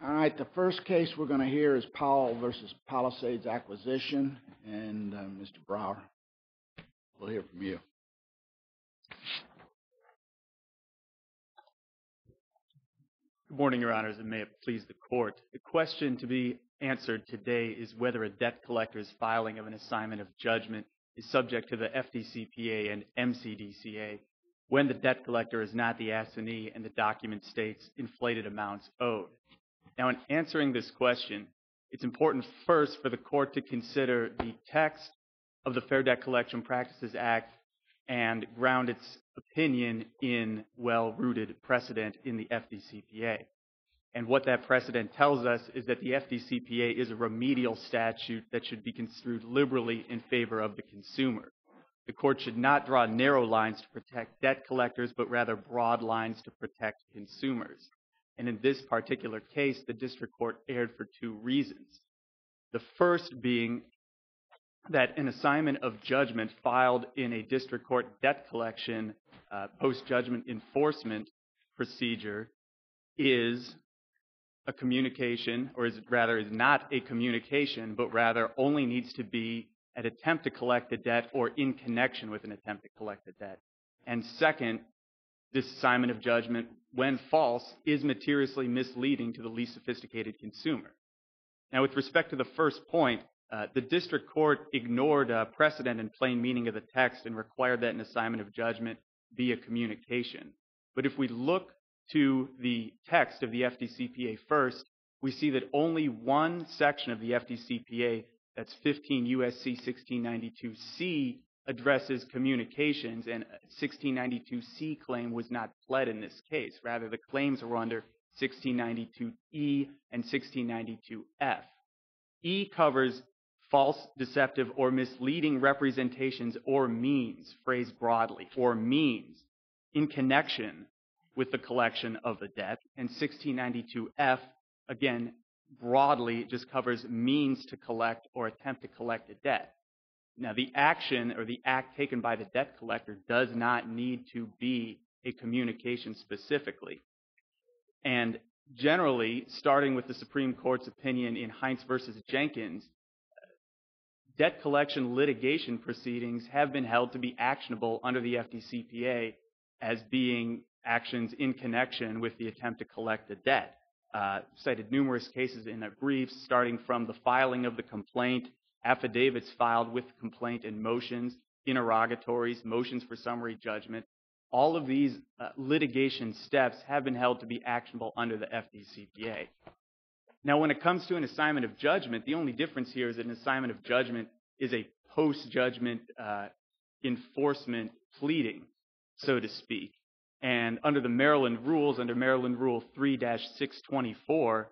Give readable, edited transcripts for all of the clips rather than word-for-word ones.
All right, the first case we're going to hear is Powell versus Palisades Acquisition, and Mr. Brower, we'll hear from you. Good morning, Your Honors, and may it please the Court. The question to be answered today is whether a debt collector's filing of an assignment of judgment is subject to the FDCPA and MCDCA when the debt collector is not the assignee and the document states inflated amounts owed. Now, in answering this question, it's important first for the Court to consider the text of the Fair Debt Collection Practices Act and ground its opinion in well-rooted precedent in the FDCPA. And what that precedent tells us is that the FDCPA is a remedial statute that should be construed liberally in favor of the consumer. The Court should not draw narrow lines to protect debt collectors, but rather broad lines to protect consumers. And in this particular case, the District Court erred for two reasons. The first being that an assignment of judgment filed in a District Court debt collection post-judgment enforcement procedure is a communication, or is not a communication, but rather only needs to be an attempt to collect a debt or in connection with an attempt to collect a debt. And second, this assignment of judgment, when false, is materially misleading to the least sophisticated consumer. Now, with respect to the first point, the District Court ignored precedent and plain meaning of the text and required that an assignment of judgment be a communication. But if we look to the text of the FDCPA first, we see that only one section of the FDCPA, that's 15 U.S.C. 1692C, addresses communications, and 1692C claim was not pled in this case. Rather, the claims were under 1692E and 1692F. E covers false, deceptive, or misleading representations or means, phrased broadly, or means in connection with the collection of the debt. And 1692F, again, broadly just covers means to collect or attempt to collect a debt. Now, the action or the act taken by the debt collector does not need to be a communication specifically. And generally, starting with the Supreme Court's opinion in Heinz versus Jenkins, debt collection litigation proceedings have been held to be actionable under the FDCPA as being actions in connection with the attempt to collect a debt. Cited numerous cases in their briefs, starting from the filing of the complaint, affidavits filed with the complaint, and motions, interrogatories, motions for summary judgment. All of these litigation steps have been held to be actionable under the FDCPA. Now, when it comes to an assignment of judgment, the only difference here is that an assignment of judgment is a post-judgment enforcement pleading, so to speak. And under the Maryland rules, under Maryland Rule 3-624,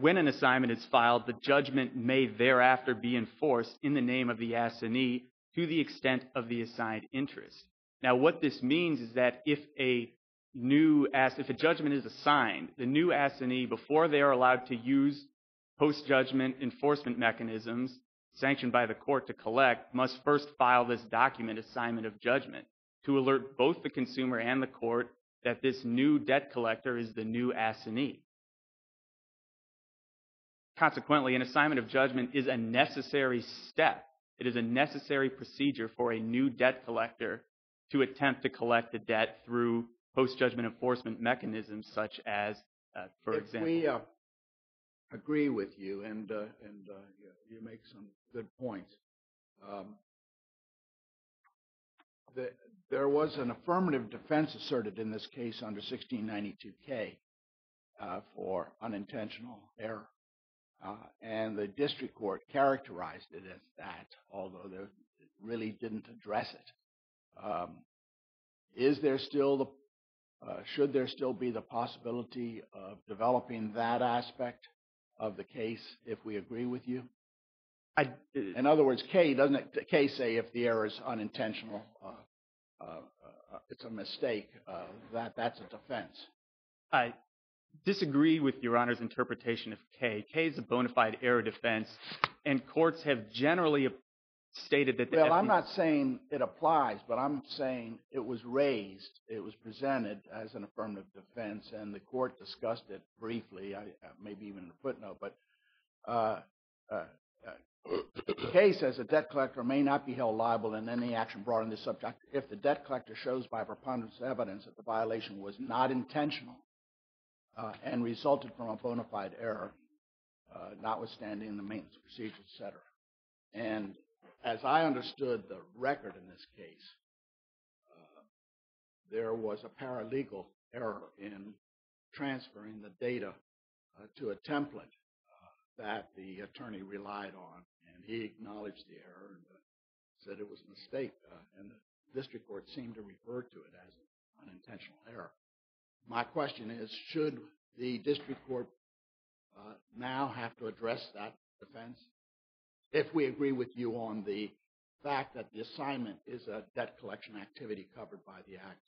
when an assignment is filed, the judgment may thereafter be enforced in the name of the assignee to the extent of the assigned interest. Now, what this means is that if a judgment is assigned, the new assignee, before they are allowed to use post-judgment enforcement mechanisms sanctioned by the court to collect, must first file this document, assignment of judgment, to alert both the consumer and the court that this new debt collector is the new assignee. Consequently, an assignment of judgment is a necessary step. It is a necessary procedure for a new debt collector to attempt to collect the debt through post-judgment enforcement mechanisms such as, for example... If we agree with you, and you make some good points, there was an affirmative defense asserted in this case under 1692K for unintentional error. And the district court characterized it as that, although it really didn't address it. Should there still be the possibility of developing that aspect of the case if we agree with you? In other words, doesn't K say if the error is unintentional, it's a mistake, that's a defense? I disagree with Your Honor's interpretation of K. K is a bona fide error defense, and courts have generally stated that the Well, I'm not saying it applies, but I'm saying it was raised, it was presented as an affirmative defense, and the court discussed it briefly, maybe even in a footnote, but the case says a debt collector may not be held liable in any action brought on this subject if the debt collector shows by preponderance of evidence that the violation was not intentional and resulted from a bona fide error, notwithstanding the maintenance procedures, et cetera. And as I understood the record in this case, there was a paralegal error in transferring the data to a template that the attorney relied on, and he acknowledged the error and said it was a mistake, and the district court seemed to refer to it as an unintentional error. My question is, should the district court now have to address that defense if we agree with you on the fact that the assignment is a debt collection activity covered by the Act?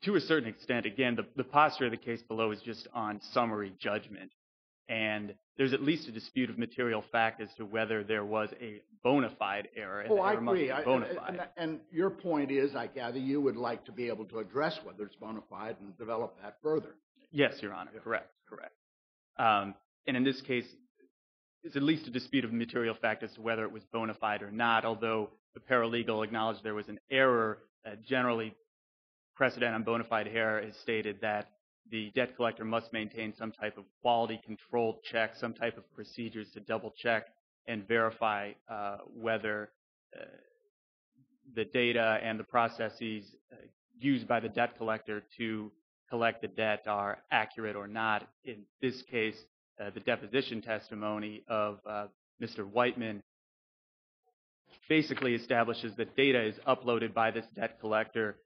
To a certain extent, again, the posture of the case below is just on summary judgment. And there's at least a dispute of material fact as to whether there was a bona fide error. And I agree. And your point is, I gather, you would like to be able to address whether it's bona fide and develop that further. Yes, Your Honor. Yeah. Correct. And in this case, it's at least a dispute of material fact as to whether it was bona fide or not, although the paralegal acknowledged there was an error. Generally, precedent on bona fide error is stated that the debt collector must maintain some type of quality control check, some type of procedures to double check and verify whether the data and the processes used by the debt collector to collect the debt are accurate or not. In this case, the deposition testimony of Mr. Whiteman basically establishes that data is uploaded by this debt collector.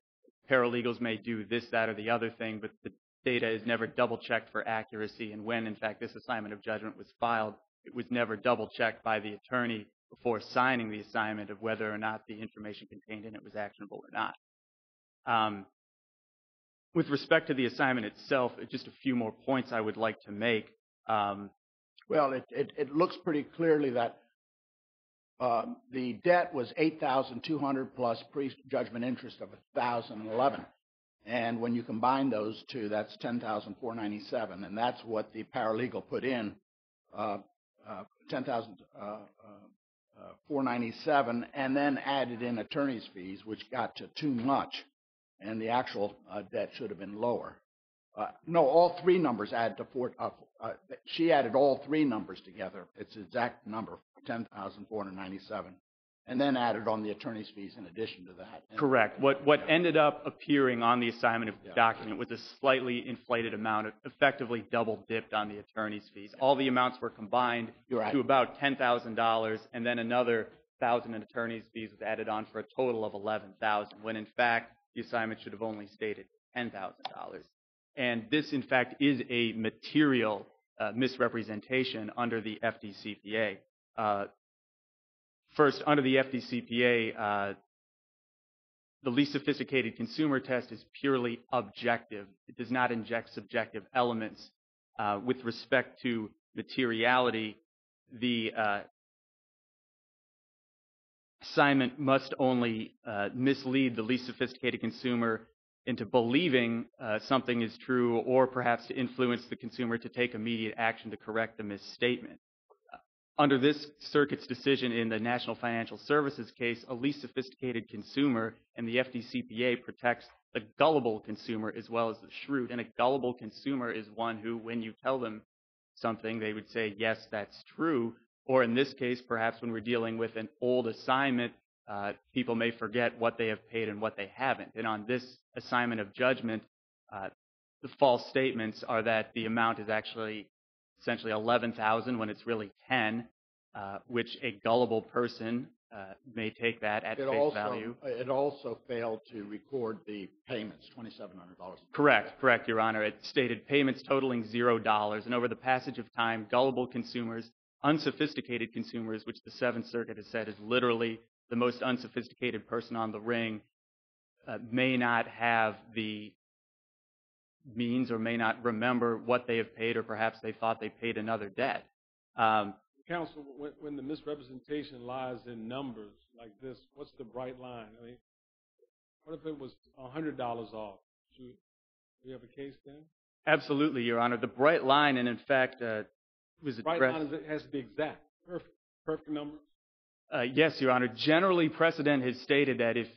Paralegals may do this, that, or the other thing, but the data is never double-checked for accuracy. And when, in fact, this assignment of judgment was filed, it was never double-checked by the attorney before signing the assignment of whether or not the information contained in it was actionable or not. With respect to the assignment itself, just a few more points I would like to make. Well, it looks pretty clearly that the debt was $8,200 plus pre-judgment interest of $1,011. And when you combine those two, that's $10,497, and that's what the paralegal put in, $10,497, and then added in attorney's fees, which got to too much, and the actual debt should have been lower. No, all three numbers add to she added all three numbers together. It's the exact number, $10,497. And then added on the attorney's fees in addition to that. Correct. What ended up appearing on the assignment of the document was a slightly inflated amount, effectively double-dipped on the attorney's fees. All the amounts were combined to about $10,000, and then another $1,000 in attorney's fees was added on for a total of $11,000, when in fact the assignment should have only stated $10,000. And this, in fact, is a material misrepresentation under the FDCPA. First, under the FDCPA, the least sophisticated consumer test is purely objective. It does not inject subjective elements. With respect to materiality, the assignment must only mislead the least sophisticated consumer into believing something is true, or perhaps to influence the consumer to take immediate action to correct the misstatement. Under this circuit's decision in the National Financial Services case, a least sophisticated consumer, and the FDCPA protects the gullible consumer as well as the shrewd. And a gullible consumer is one who, when you tell them something, they would say, yes, that's true. Or in this case, perhaps when we're dealing with an old assignment, people may forget what they have paid and what they haven't. And on this assignment of judgment, the false statements are that the amount is actually essentially $11,000 when it's really $10,000, which a gullible person may take that at face value. It also failed to record the payments, $2,700. Correct, Your Honor. It stated payments totaling $0, and over the passage of time, gullible consumers, unsophisticated consumers, which the Seventh Circuit has said is literally the most unsophisticated person on the ring, may not have the means or may not remember what they have paid, or perhaps they thought they paid another debt. Counsel, when the misrepresentation lies in numbers like this, what's the bright line? I mean, what if it was $100 off? Should we have a case then? Absolutely, Your Honor. The bright line, and in fact, was addressed. Bright line is it has to be exact, perfect numbers. Yes, Your Honor. Generally, precedent has stated that if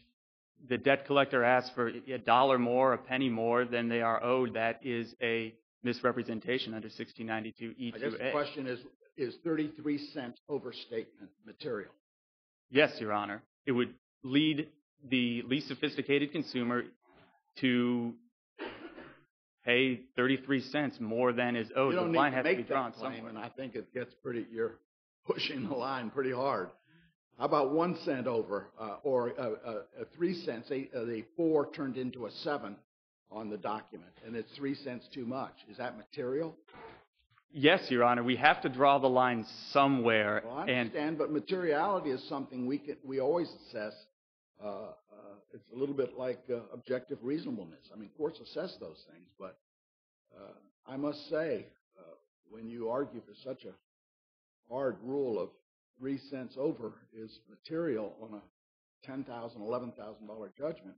the debt collector asks for $1 more, a penny more than they are owed, that is a misrepresentation under 1692E2A. I guess the question is 33 cent overstatement material? Yes, Your Honor. It would lead the least sophisticated consumer to pay 33 cents more than is owed. You don't the line need to has to be make drawn that claim, somewhere. and I think it gets you're pushing the line pretty hard. How about 1 cent over, or 3 cents? The 4 turned into a 7 on the document, and it's 3 cents too much. Is that material? Yes, Your Honor. We have to draw the line somewhere. Well, I understand, but materiality is something we always assess. It's a little bit like objective reasonableness. I mean, courts assess those things, but I must say, when you argue for such a hard rule of 3 cents over is material on a $10,000, $11,000 judgment.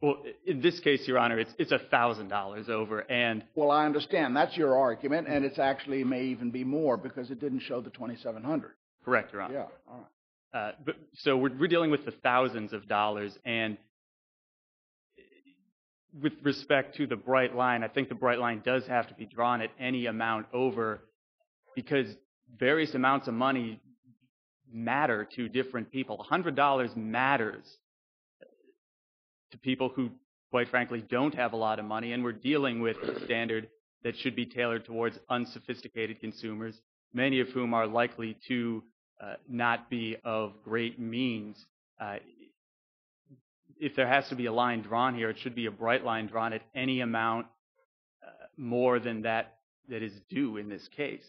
Well, in this case, Your Honor, it's $1,000 over, and well, I understand that's your argument, and it's actually may even be more because it didn't show the 2,700. correct, Your Honor. Yeah, all right. So we're dealing with the thousands of dollars, and with respect to the bright line, I think the bright line does have to be drawn at any amount over, because various amounts of money matter to different people. $100 matters to people who, quite frankly, don't have a lot of money, and we're dealing with a standard that should be tailored towards unsophisticated consumers, many of whom are likely to not be of great means. If there has to be a line drawn here, it should be a bright line drawn at any amount more than that is due in this case.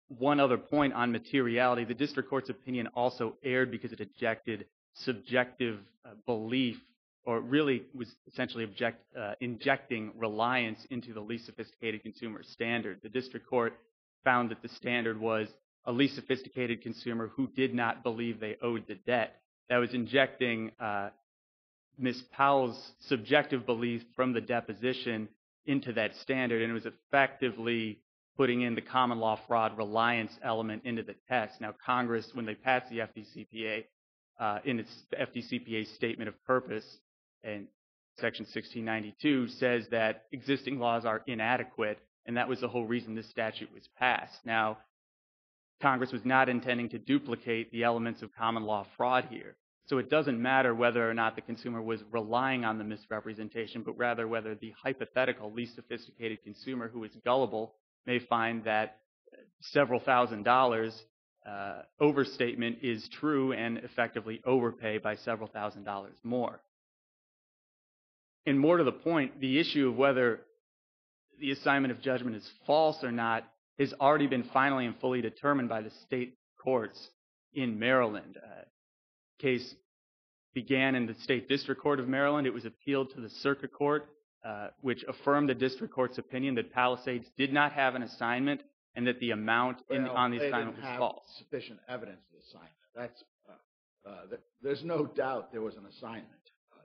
One other point on materiality, the district court's opinion also erred because it ejected subjective belief, or really was essentially injecting reliance into the least sophisticated consumer standard. The district court found that the standard was a least sophisticated consumer who did not believe they owed the debt. That was injecting Ms. Powell's subjective belief from the deposition into that standard, and it was effectively putting in the common law fraud reliance element into the test. Now, Congress, when they passed the FDCPA, in its FDCPA statement of purpose, and Section 1692 says that existing laws are inadequate, and that was the whole reason this statute was passed. Now, Congress was not intending to duplicate the elements of common law fraud here. So it doesn't matter whether or not the consumer was relying on the misrepresentation, but rather whether the hypothetical least sophisticated consumer who is gullible may find that several $1,000s overstatement is true and effectively overpay by several $1,000s more. And more to the point, the issue of whether the assignment of judgment is false or not has already been finally and fully determined by the state courts in Maryland. Case began in the State District Court of Maryland. It was appealed to the Circuit Court, which affirmed the district court's opinion that Palisades did not have an assignment and that the amount on the assignment was false. Sufficient evidence of the assignment. There's no doubt there was an assignment.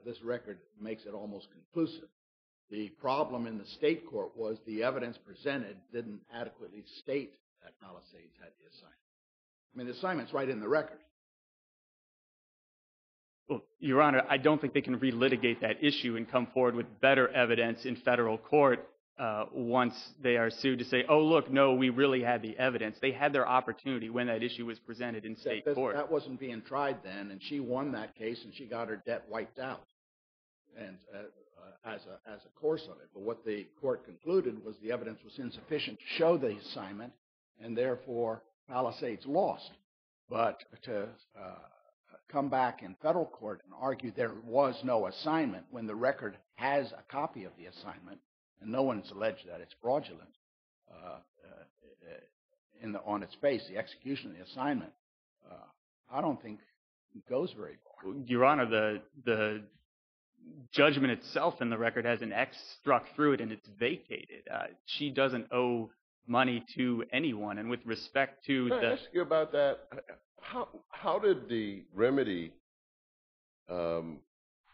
This record makes it almost conclusive. The problem in the state court was the evidence presented didn't adequately state that Palisades had the assignment. I mean, the assignment's right in the record. Well, Your Honor, I don't think they can relitigate that issue and come forward with better evidence in federal court once they are sued to say, oh, look, no, we really had the evidence. They had their opportunity when that issue was presented in state court. That wasn't being tried then, and she won that case, and she got her debt wiped out and as a course of it. But what the court concluded was the evidence was insufficient to show the assignment, and therefore Palisades lost. But to come back in federal court and argue there was no assignment when the record has a copy of the assignment, and no one's alleged that it's fraudulent on its face, the execution of the assignment, I don't think it goes very far. Your Honor, the judgment itself in the record has an X struck through it, and it's vacated. She doesn't owe money to anyone. And with respect to Can I ask you about that? How did the remedy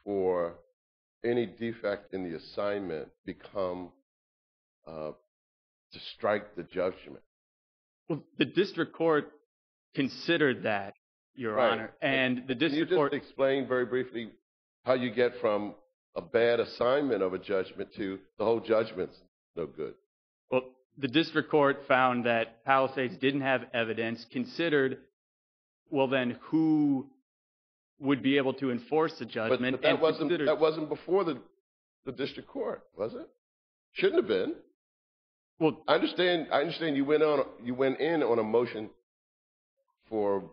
for any defect in the assignment become to strike the judgment? Well, the district court considered that, Your Honor, and the district court... Can you just explain very briefly how you get from a bad assignment of a judgment to the whole judgment's no good? Well, the district court found that Palisades didn't have evidence, considered, well, then who would be able to enforce the judgment? But that wasn't before the district court, was it? Shouldn't have been. Well, I understand you went in on a motion for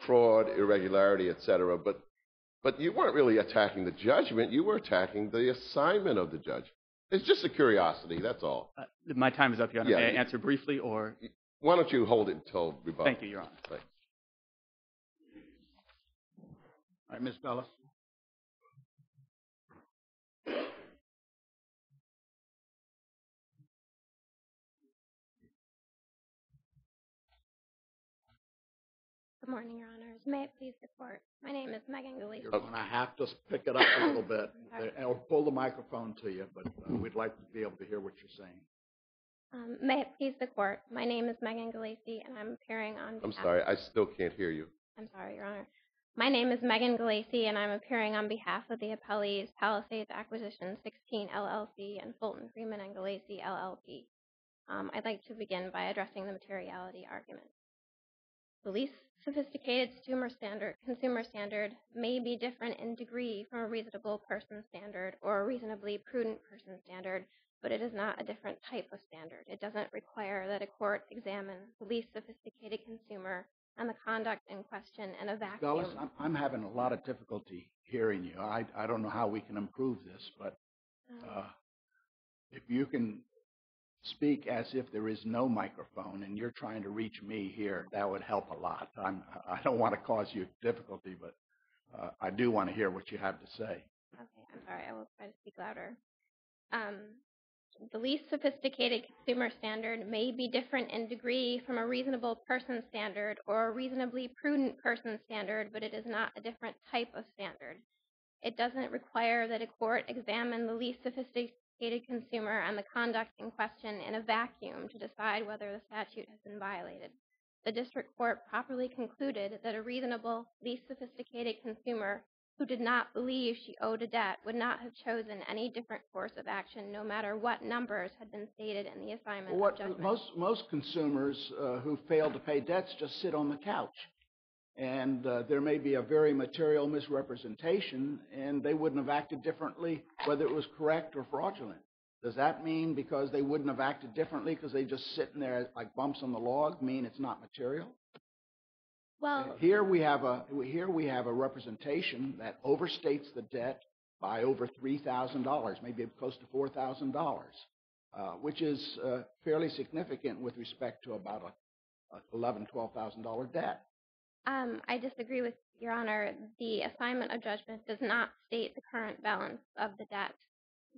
fraud, irregularity, etc. But you weren't really attacking the judgment. You were attacking the assignment of the judgment. It's just a curiosity. That's all. My time is up, Your Honor. May I answer briefly, or? Why don't you hold it until rebuttal? Thank you, Your Honor. Thanks. All right, Ms. Bellis. Good morning, Your Honors. May it please the Court. My name is Megan Galisi. You're going to have to pick it up a little bit, or pull the microphone to you, but we'd like to be able to hear what you're saying. May it please the Court. My name is Megan Galisi, and I'm appearing on behalf... I'm sorry, I still can't hear you. I'm sorry, Your Honor. My name is Megan Galisi, and I'm appearing on behalf of the appellees Palisades Acquisition 16 LLC and Fulton Freeman and Galisi LLP. I'd like to begin by addressing the materiality argument. The least sophisticated consumer standard may be different in degree from a reasonable person standard or a reasonably prudent person standard, but it is not a different type of standard. It doesn't require that a court examine the least sophisticated consumer and the conduct in question in a vacuum. Bellis, I'm having a lot of difficulty hearing you. I don't know how we can improve this, but if you can speak as if there is no microphone and you're trying to reach me here, that would help a lot. I don't want to cause you difficulty, but I do want to hear what you have to say. Okay, I'm sorry. I will try to speak louder. The least sophisticated consumer standard may be different in degree from a reasonable person standard or a reasonably prudent person standard, but it is not a different type of standard. It doesn't require that a court examine the least sophisticated consumer and the conduct in question in a vacuum to decide whether the statute has been violated. The district court properly concluded that a reasonable, least sophisticated consumer who did not believe she owed a debt would not have chosen any different course of action, no matter what numbers had been stated in the assignment of judgment. Most consumers who fail to pay debts just sit on the couch. And there may be a very material misrepresentation, and they wouldn't have acted differently whether it was correct or fraudulent. Does that mean because they wouldn't have acted differently because they just sitting there like bumps on the log mean it's not material? Well, here we have a representation that overstates the debt by over $3,000, maybe close to $4,000, which is fairly significant with respect to about a $11,000, $12,000 debt. I disagree with Your Honor. The assignment of judgment does not state the current balance of the debt.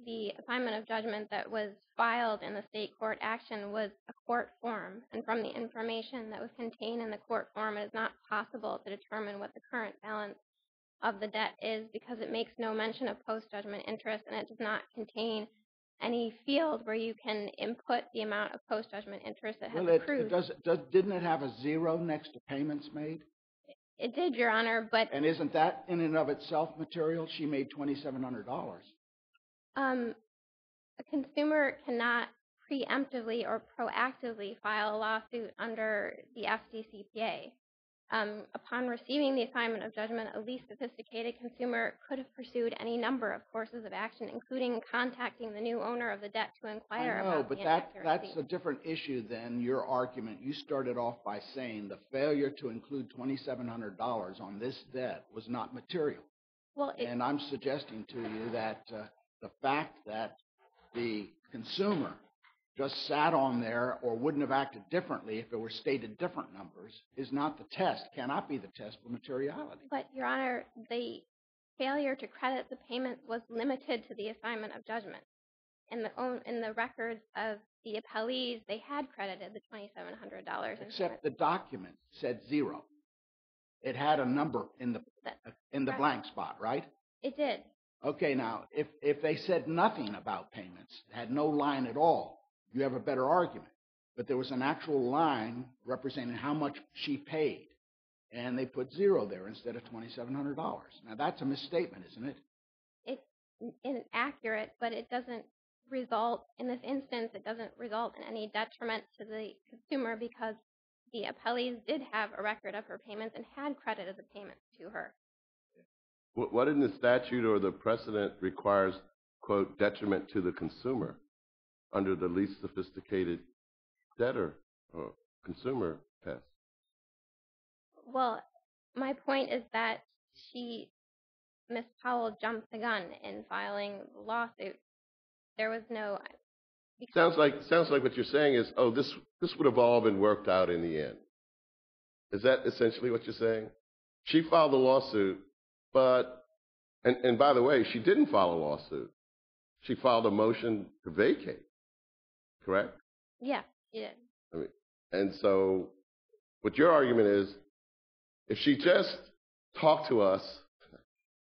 The assignment of judgment that was filed in the state court action was a court form, and from the information that was contained in the court form, it is not possible to determine what the current balance of the debt is because it makes no mention of post-judgment interest, and it does not contain any field where you can input the amount of post-judgment interest that has accrued. Didn't it have a zero next to payments made? It did, Your Honor, but... And isn't that in and of itself material? She made $2,700. A consumer cannot preemptively or proactively file a lawsuit under the FDCPA. Upon receiving the assignment of judgment, a least sophisticated consumer could have pursued any number of courses of action, including contacting the new owner of the debt to inquire about the inaccuracy. I know, but that's a different issue than your argument. You started off by saying the failure to include $2,700 on this debt was not material. And I'm suggesting to you that the fact that the consumer just sat on there or wouldn't have acted differently if it were stated different numbers is not the test, cannot be the test for materiality. But, Your Honor, the failure to credit the payment was limited to the assignment of judgment. in the records of the appellees, they had credited the $2,700. Except the document said zero. It had a number in the blank spot, right? It did. Okay, now, if they said nothing about payments, had no line at all, you have a better argument. But there was an actual line representing how much she paid, and they put zero there instead of $2,700. Now, that's a misstatement, isn't it? It's inaccurate, but it doesn't result, in this instance, it doesn't result in any detriment to the consumer because the appellees did have a record of her payments and had credited the payments to her. What in the statute or the precedent requires, quote, detriment to the consumer under the least sophisticated debtor or consumer test? Well, my point is that Ms. Powell jumped the gun in filing the lawsuit. There was no... Sounds like what you're saying is, oh, this would have all been worked out in the end. Is that essentially what you're saying? She filed a lawsuit, but, and by the way, she didn't file a lawsuit. She filed a motion to vacate, correct? Yeah, she did. I mean, and so what your argument is, if she just talked to us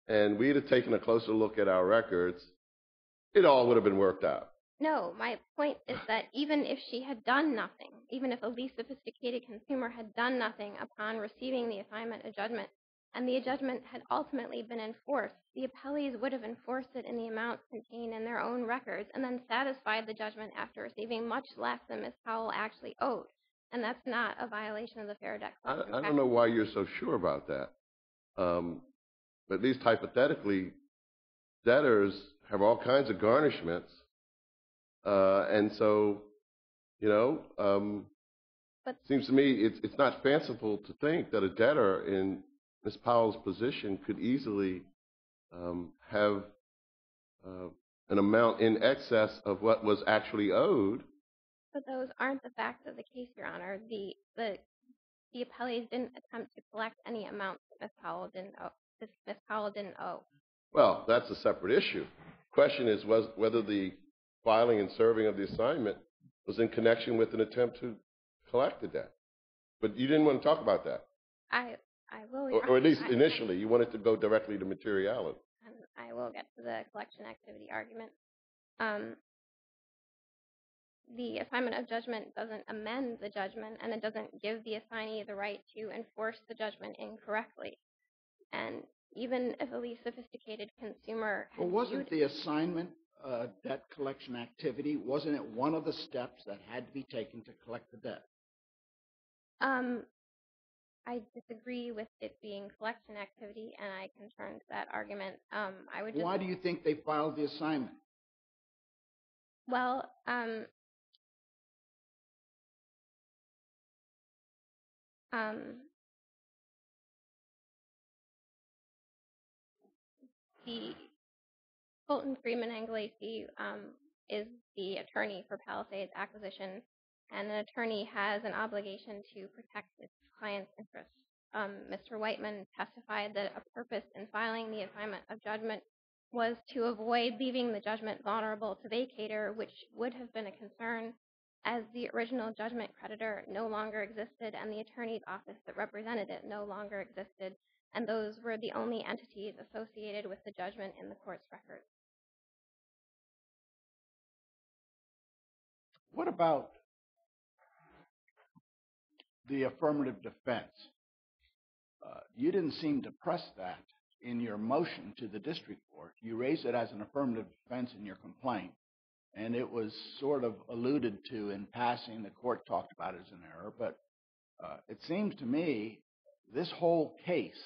and we'd have taken a closer look at our records, it all would have been worked out. No, my point is that even if she had done nothing, even if a least sophisticated consumer had done nothing upon receiving the assignment of judgment, and the judgment had ultimately been enforced, the appellees would have enforced it in the amounts contained in their own records and then satisfied the judgment after receiving much less than Ms. Powell actually owed. And that's not a violation of the Fair Debt Collection I don't know why you're so sure about that. At least hypothetically, debtors have all kinds of garnishments. And so, it seems to me it's not fanciful to think that a debtor in Ms. Powell's position could easily have an amount in excess of what was actually owed. But those aren't the facts of the case, Your Honor. The appellees didn't attempt to collect any amounts that Ms. Powell didn't owe. Well, that's a separate issue. Question is whether the filing and serving of the assignment was in connection with an attempt to collect the debt. But you didn't want to talk about that. I will. Or at least initially, you wanted to go directly to materiality. I will get to the collection activity argument. The assignment of judgment doesn't amend the judgment, and it doesn't give the assignee the right to enforce the judgment incorrectly. And even if a least sophisticated consumer had wasn't the assignment debt collection activity, wasn't it one of the steps that had to be taken to collect the debt? I disagree with it being collection activity, and I can turn to that argument. Why do you think they filed the assignment? Well, the Fulton Freeman Anglesi is the attorney for Palisades acquisition, and an attorney has an obligation to protect its client's interests. Mr. Whiteman testified that a purpose in filing the assignment of judgment was to avoid leaving the judgment vulnerable to vacator, which would have been a concern as the original judgment creditor no longer existed and the attorney's office that represented it no longer existed, and those were the only entities associated with the judgment in the court's record. What about the affirmative defense? You didn't seem to press that in your motion to the district court. You raised it as an affirmative defense in your complaint, and it was sort of alluded to in passing. The court talked about it as an error, but it seems to me this whole case,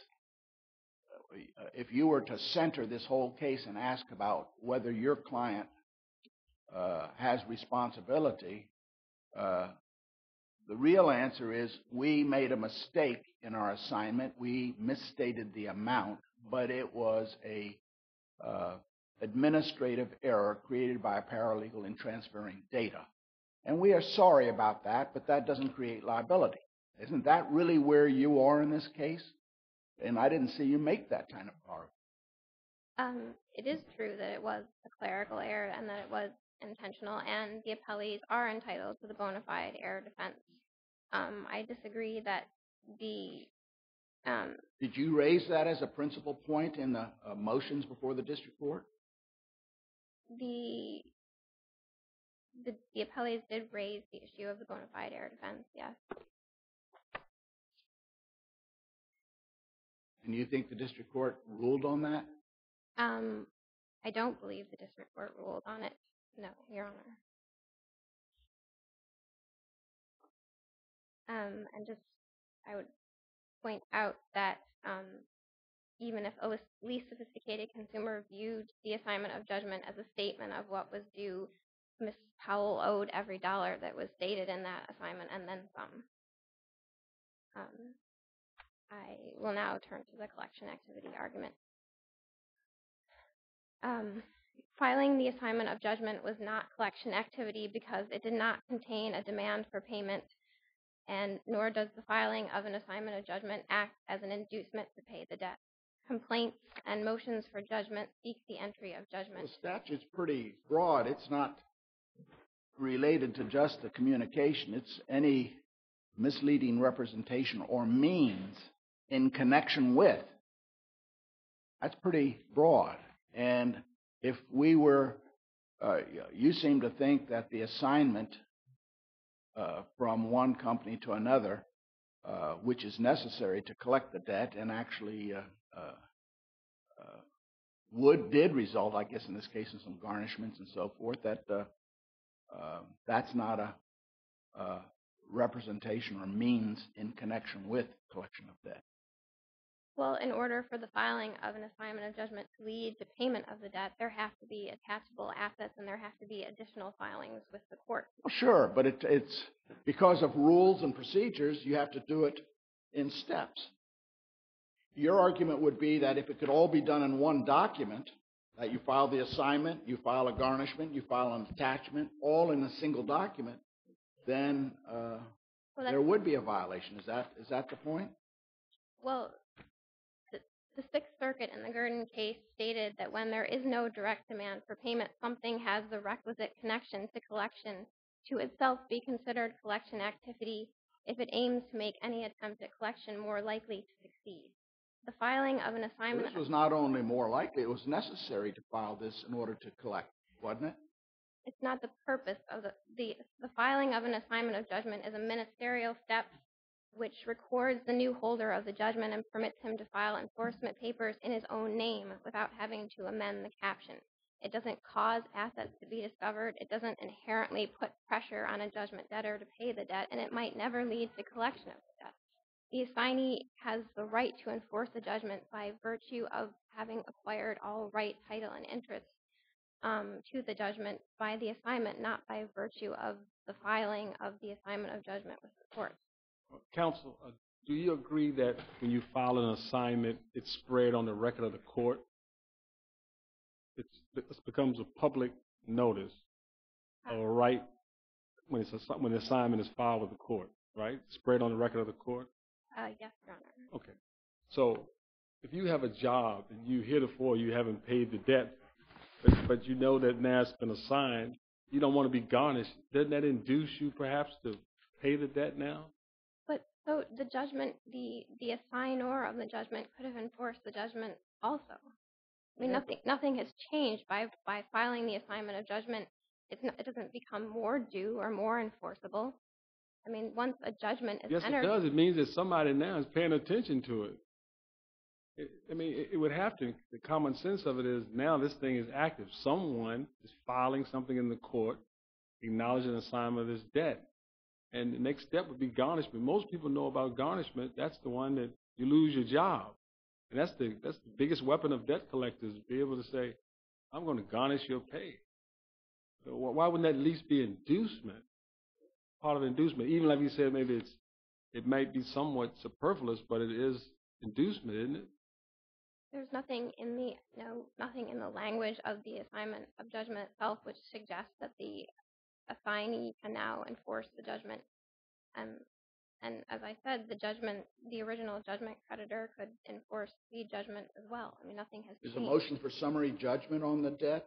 if you were to center this whole case and ask about whether your client has responsibility, the real answer is we made a mistake in our assignment. We misstated the amount, but it was a administrative error created by a paralegal in transferring data. And we are sorry about that, but that doesn't create liability. Isn't that really where you are in this case? And I didn't see you make that kind of argument. It is true that it was a clerical error and that it was intentional, and the appellees are entitled to the bona fide error defense. I disagree that the Did you raise that as a principal point in the motions before the district court? the appellees did raise the issue of the bona fide error defense, yes. And you think the district court ruled on that? I don't believe the district court ruled on it. No, Your Honor. And just, I would point out that even if a least sophisticated consumer viewed the assignment of judgment as a statement of what was due, Ms. Powell owed every dollar that was stated in that assignment and then some. I will now turn to the collection activity argument. Filing the assignment of judgment was not collection activity because it did not contain a demand for payment, and nor does the filing of an assignment of judgment act as an inducement to pay the debt. Complaints and motions for judgment seek the entry of judgment. The statute's pretty broad. It's not related to just the communication. It's any misleading representation or means in connection with. That's pretty broad. And if we were, you seem to think that the assignment from one company to another, which is necessary to collect the debt and actually did result, I guess in this case, in some garnishments and so forth, that that's not a representation or means in connection with collection of debt. Well, in order for the filing of an assignment of judgment to lead to payment of the debt, there have to be attachable assets and there have to be additional filings with the court. Well, sure, but it's because of rules and procedures, you have to do it in steps. Your argument would be that if it could all be done in one document, that you file the assignment, you file a garnishment, you file an attachment, all in a single document, then there would be a violation. Is that the point? Well, the Sixth Circuit in the Gurdon case stated that when there is no direct demand for payment, something has the requisite connection to collection to itself be considered collection activity if it aims to make any attempt at collection more likely to succeed. The filing of an assignment... This was not only more likely, it was necessary to file this in order to collect, wasn't it? It's not the purpose of the filing of an assignment of judgment is a ministerial step which records the new holder of the judgment and permits him to file enforcement papers in his own name without having to amend the caption. It doesn't cause assets to be discovered. It doesn't inherently put pressure on a judgment debtor to pay the debt, and it might never lead to collection of the debt. The assignee has the right to enforce the judgment by virtue of having acquired all right, title, and interest to the judgment by the assignment, not by virtue of the filing of the assignment of judgment with the court. Counsel, do you agree that when you file an assignment, it's spread on the record of the court? It becomes a public notice, or right, when the assignment is filed with the court, right? Spread on the record of the court? Yes, Your Honor. Okay. So if you have a job and you heretofore you haven't paid the debt, but you know that now it's been assigned, you don't want to be garnished, doesn't that induce you perhaps to pay the debt now? But so the judgment, the assignor of the judgment could have enforced the judgment also. I mean, nothing has changed by filing the assignment of judgment. It doesn't become more due or more enforceable. I mean, once a judgment is entered... Yes, it does. It means that somebody now is paying attention to it. It would have to. The common sense of it is now this thing is active. Someone is filing something in the court, acknowledging the assignment of this debt. And the next step would be garnishment. Most people know about garnishment. That's the one that you lose your job. And that's the biggest weapon of debt collectors, to be able to say, I'm going to garnish your pay. So why wouldn't that at least be inducement? Part of inducement. Even like you said, maybe it might be somewhat superfluous, but it is inducement, isn't it? There's nothing in the language of the assignment of judgment itself which suggests that the assignee can now enforce the judgment. And as I said, the original judgment creditor could enforce the judgment as well. I mean, nothing has changed. Is a motion for summary judgment on the debt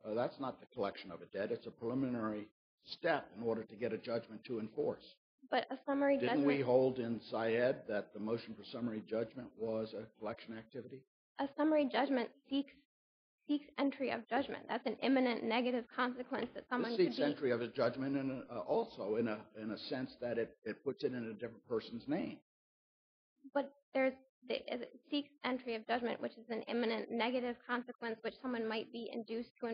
That's not the collection of a debt. It's a preliminary step in order to get a judgment to enforce. But a summary Didn't judgment... we hold in Syed that the motion for summary judgment was a collection activity? A summary judgment seeks entry of judgment. That's an imminent negative consequence that someone This could seeks be... entry of a judgment and also in a sense that it puts it in a different person's name. But it seeks entry of judgment, which is an imminent negative consequence which someone might be induced to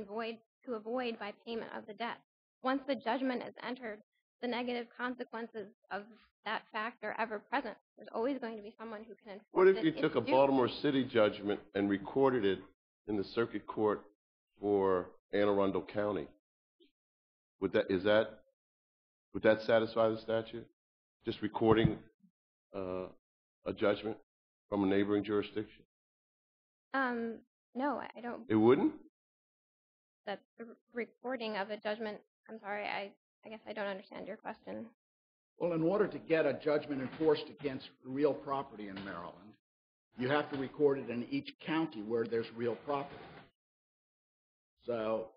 avoid by payment of the debt. Once the judgment is entered, the negative consequences of that fact are ever present. There's always going to be someone who can enforce it. What if you took a Baltimore City judgment and recorded it in the circuit court for Anne Arundel County? Would that satisfy the statute? Just recording a judgment from a neighboring jurisdiction? No, I don't. It wouldn't? That's the recording of a judgment. I'm sorry, I guess I don't understand your question. Well, in order to get a judgment enforced against real property in Maryland, you have to record it in each county where there's real property. So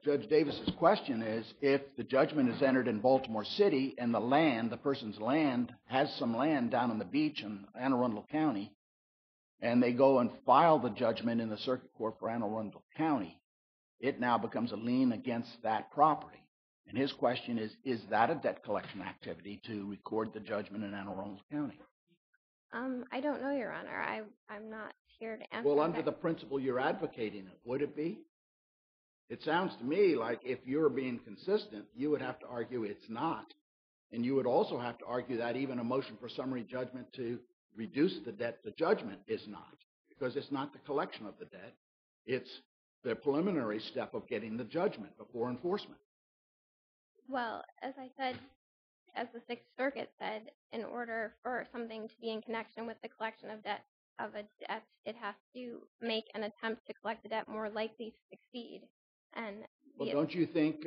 Judge Davis's question is, if the judgment is entered in Baltimore City and the person's land, has some land down on the beach in Anne Arundel County, and they go and file the judgment in the circuit court for Anne Arundel County, it now becomes a lien against that property. And his question is that a debt collection activity to record the judgment in Anne Arundel County? I don't know, Your Honor. I'm not here to answer Well, under that. the principle you're advocating, would it be? It sounds to me like if you're being consistent, you would have to argue it's not. And you would also have to argue that even a motion for summary judgment to reduce the debt to judgment is not, because it's not the collection of the debt. It's the preliminary step of getting the judgment before enforcement. Well, as I said, as the Sixth Circuit said, in order for something to be in connection with the collection of a debt, it has to make an attempt to collect the debt more likely to succeed. Well, don't you think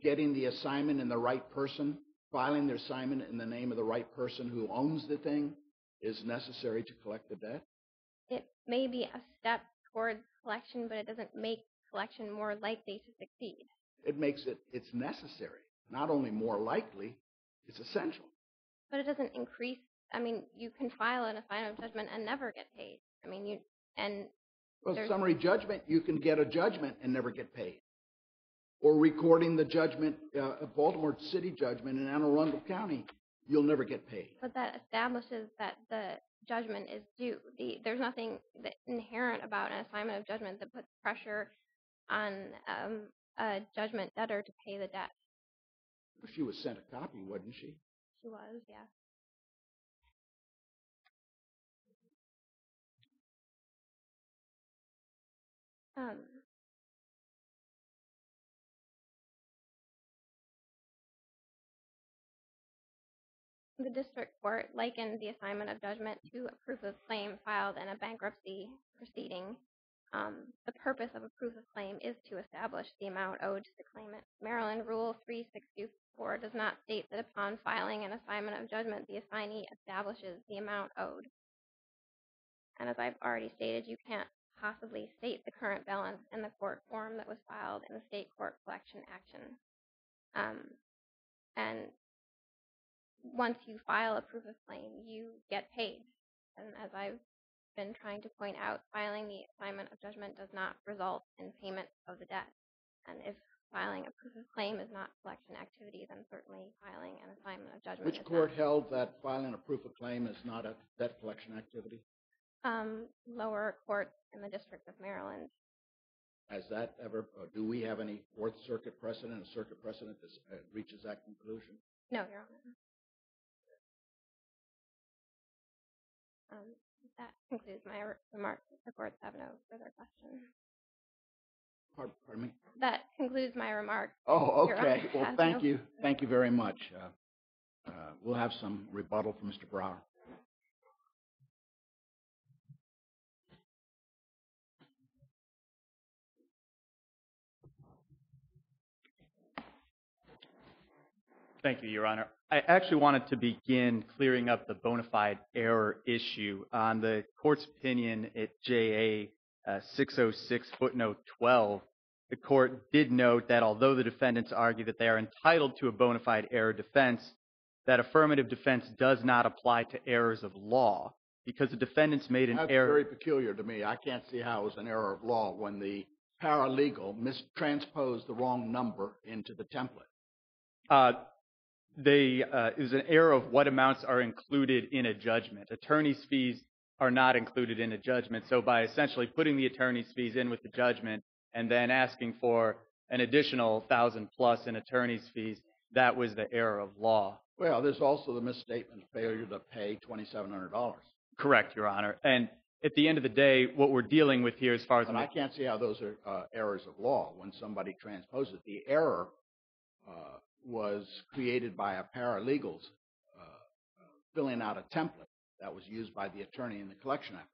getting the assignment in the right person, filing their assignment in the name of the right person who owns the thing, is necessary to collect the debt? It may be a step towards collection, but it doesn't make collection more likely to succeed. It's necessary. Not only more likely, it's essential. But it doesn't increase. I mean, you can file an assignment of judgment and never get paid. I mean, summary judgment, you can get a judgment and never get paid. Or recording the judgment, a Baltimore City judgment in Anne Arundel County, you'll never get paid. But that establishes that the judgment is due. There's nothing inherent about an assignment of judgment that puts pressure on a judgment debtor to pay the debt. She was sent a copy, wasn't she? She was, yeah. The district court likened the assignment of judgment to a proof of claim filed in a bankruptcy proceeding. The purpose of a proof of claim is to establish the amount owed to the claimant. Maryland Rule 3624 does not state that upon filing an assignment of judgment, the assignee establishes the amount owed. And as I've already stated, you can't possibly state the current balance in the court form that was filed in the state court collection action. And once you file a proof of claim, you get paid. And as I've been trying to point out, filing the assignment of judgment does not result in payment of the debt. And if filing a proof of claim is not collection activity, then certainly filing an assignment of judgment is Which court held that filing a proof of claim is not a debt collection activity? Lower courts in the District of Maryland. Has that ever, do we have any Fourth Circuit precedent, a circuit precedent that reaches that conclusion? No, Your Honor. That concludes my remarks. If the courts have no further questions. Pardon me? That concludes my remarks. Oh, Your okay. Honor Well, has thank no- you. Thank you very much. We'll have some rebuttal from Mr. Brower. Thank you, Your Honor. I actually wanted to begin clearing up the bona fide error issue. On the court's opinion at JA 606 footnote 12, the court did note that although the defendants argue that they are entitled to a bona fide error defense, that affirmative defense does not apply to errors of law because the defendants made an error. That's very peculiar to me. I can't see how it was an error of law when the paralegal mistransposed the wrong number into the template. It was an error of what amounts are included in a judgment. Attorney's fees are not included in a judgment. So by essentially putting the attorney's fees in with the judgment and then asking for an additional $1,000 plus in attorney's fees, that was the error of law. Well, there's also the misstatement failure to pay $2,700. Correct, Your Honor. And at the end of the day, what we're dealing with here as far as... But I can't see how those are errors of law when somebody transposes. The error was created by a paralegal's filling out a template that was used by the attorney in the collection effort.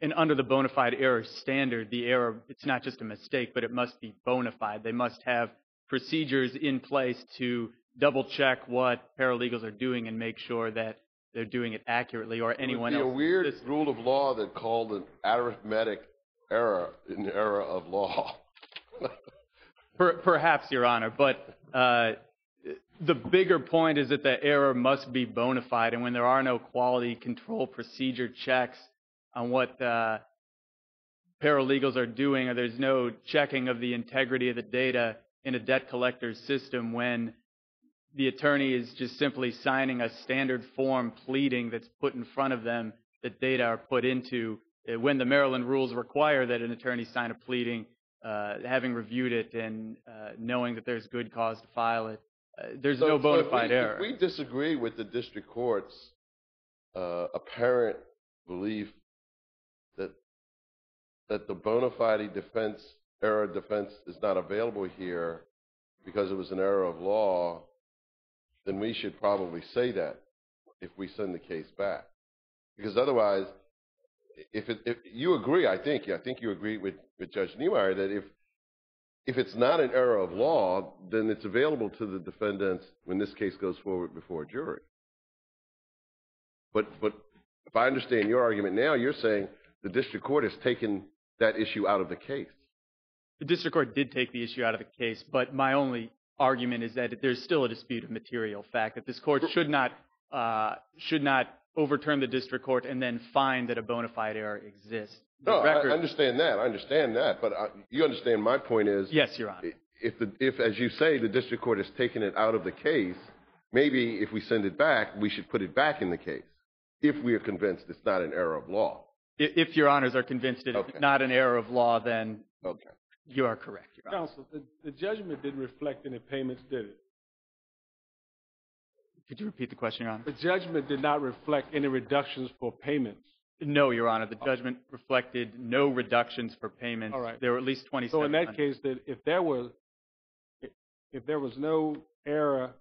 And under the bona fide error standard, the error, it's not just a mistake, but it must be bona fide. They must have procedures in place to double check what paralegals are doing and make sure that they're doing it accurately or anyone else. It would be a weird rule of law that called an arithmetic error an error of law. Perhaps, Your Honor, but the bigger point is that the error must be bona fide, and when there are no quality control procedure checks on what paralegals are doing, or there's no checking of the integrity of the data in a debt collector's system when the attorney is just simply signing a standard form pleading that's put in front of them that data are put into, when the Maryland rules require that an attorney sign a pleading, having reviewed it and knowing that there's good cause to file it, there's no bona fide error. If we disagree with the district court's apparent belief that the bona fide error defense is not available here because it was an error of law, then we should probably say that if we send the case back. Because otherwise, if you agree, I think you agree with Judge Niemeyer that if it's not an error of law, then it's available to the defendants when this case goes forward before a jury. But if I understand your argument now, you're saying the district court has taken that issue out of the case. The district court did take the issue out of the case, but my only argument is that there's still a dispute of material fact, that this court should not overturn the district court and then find that a bona fide error exists. No, I understand that. But you understand my point is... Yes, Your Honor. If, as you say, the district court has taken it out of the case, maybe if we send it back, we should put it back in the case, if we are convinced it's not an error of law. If Your Honors are convinced it's not an error of law, then you are correct, Your Honor. Counsel, the judgment didn't reflect any payments, did it? Could you repeat the question, Your Honor? The judgment did not reflect any reductions for payments. No, Your Honor. The judgment reflected no reductions for payments. All right. There were at least 27. So in that case, that if there was no error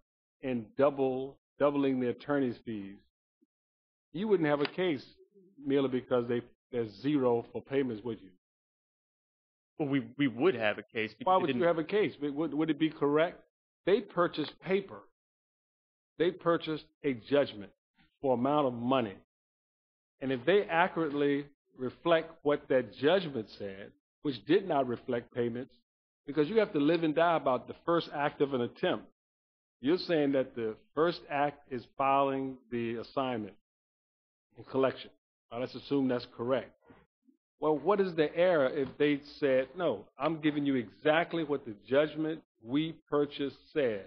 in doubling the attorney's fees, you wouldn't have a case merely because there's zero for payments, would you? Well, we would have a case. Why would you have a case? Would it be correct? They purchased paper. They purchased a judgment for amount of money. And if they accurately reflect what that judgment said, which did not reflect payments, because you have to live and die about the first act of an attempt. You're saying that the first act is filing the assignment and collection. Now, let's assume that's correct. Well, what is the error if they said, no, I'm giving you exactly what the judgment we purchased said.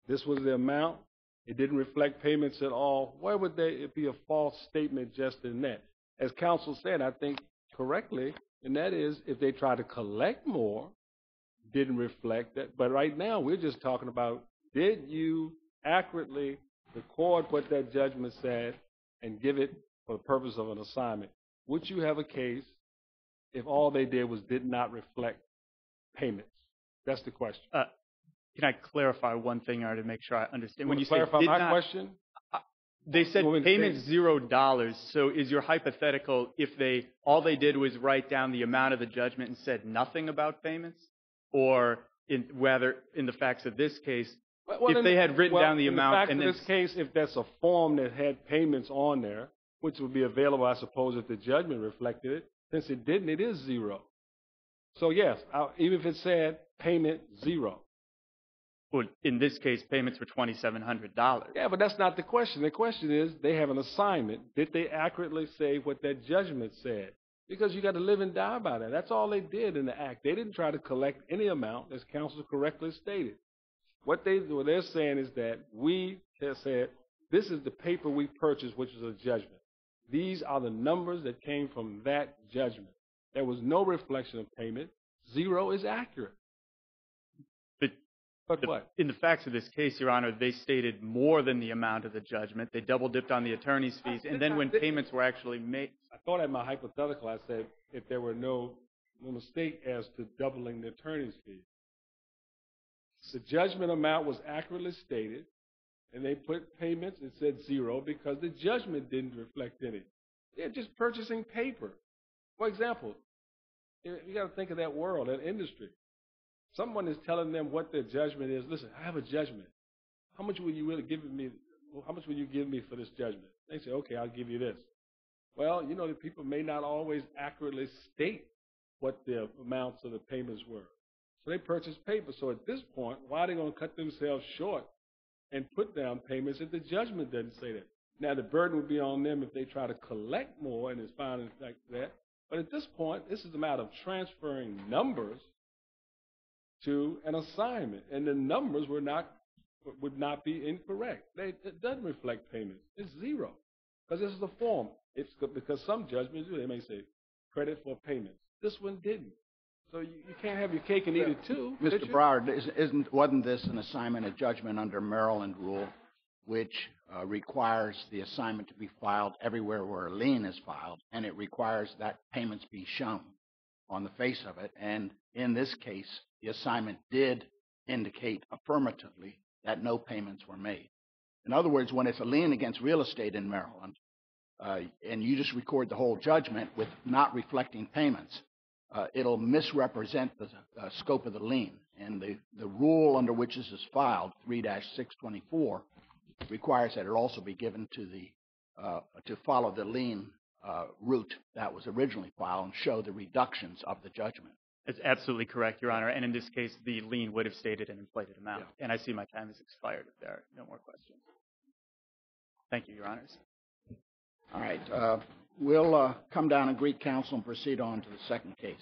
This was the amount. It didn't reflect payments at all. Why would it be a false statement just in that? As counsel said, I think correctly, and that is if they try to collect more, didn't reflect that. But right now, we're just talking about, did you accurately record what that judgment said and give it for the purpose of an assignment? Would you have a case if all they did was did not reflect payments? That's the question. Can I clarify one thing to make sure I understand? When you clarify my question? They said payments $0. So is your hypothetical if all they did was write down the amount of the judgment and said nothing about payments? Or whether in the facts of this case, if they had written down the amount and then... In this case, if that's a form that had payments on there, which would be available, I suppose, if the judgment reflected it, since it didn't, it is $0. So yes, even if it said payment 0. Well, in this case, payments were $2,700. Yeah, but that's not the question. The question is, they have an assignment. Did they accurately say what that judgment said? Because you got to live and die by that. That's all they did in the act. They didn't try to collect any amount, as counsel correctly stated. What they're saying is that we said, this is the paper we purchased, which is a judgment. These are the numbers that came from that judgment. There was no reflection of payment. 0 is accurate. But what? In the facts of this case, Your Honor, they stated more than the amount of the judgment. They double-dipped on the attorney's fees. And then when payments were actually made... I thought in my hypothetical I said if there were no mistake as to doubling the attorney's fees. The judgment amount was accurately stated, and they put payments, it said 0, because the judgment didn't reflect any. They're just purchasing paper. For example, you got to think of that world, that industry. Someone is telling them what their judgment is. Listen, I have a judgment. How much will you really give me? How much will you give me for this judgment? They say, okay, I'll give you this. Well, you know, the people may not always accurately state what the amounts of the payments were. So they purchase paper. So at this point, why are they going to cut themselves short and put down payments if the judgment doesn't say that? Now, the burden would be on them if they try to collect more and it's found like that. But at this point, this is a matter of transferring numbers to an assignment, and the numbers would not be incorrect. It doesn't reflect payments. It's 0 because this is a form. It's because some judgments do. They may say credit for payments. This one didn't. So you can't have your cake and eat it too. Mr. Broward, wasn't this an assignment of judgment under Maryland rule, which requires the assignment to be filed everywhere where a lien is filed, and it requires that payments be shown on the face of it? And in this case, the assignment did indicate affirmatively that no payments were made. In other words, when it's a lien against real estate in Maryland, and you just record the whole judgment with not reflecting payments, it'll misrepresent the scope of the lien. And the rule under which this is filed, 3-624, requires that it also be given to to follow the lien route that was originally filed and show the reductions of the judgment. That's absolutely correct, Your Honor. And in this case, the lien would have stated an inflated amount. Yeah. And I see my time has expired if there are no more questions. Thank you, Your Honors. All right. We'll come down and greet counsel and proceed on to the second case.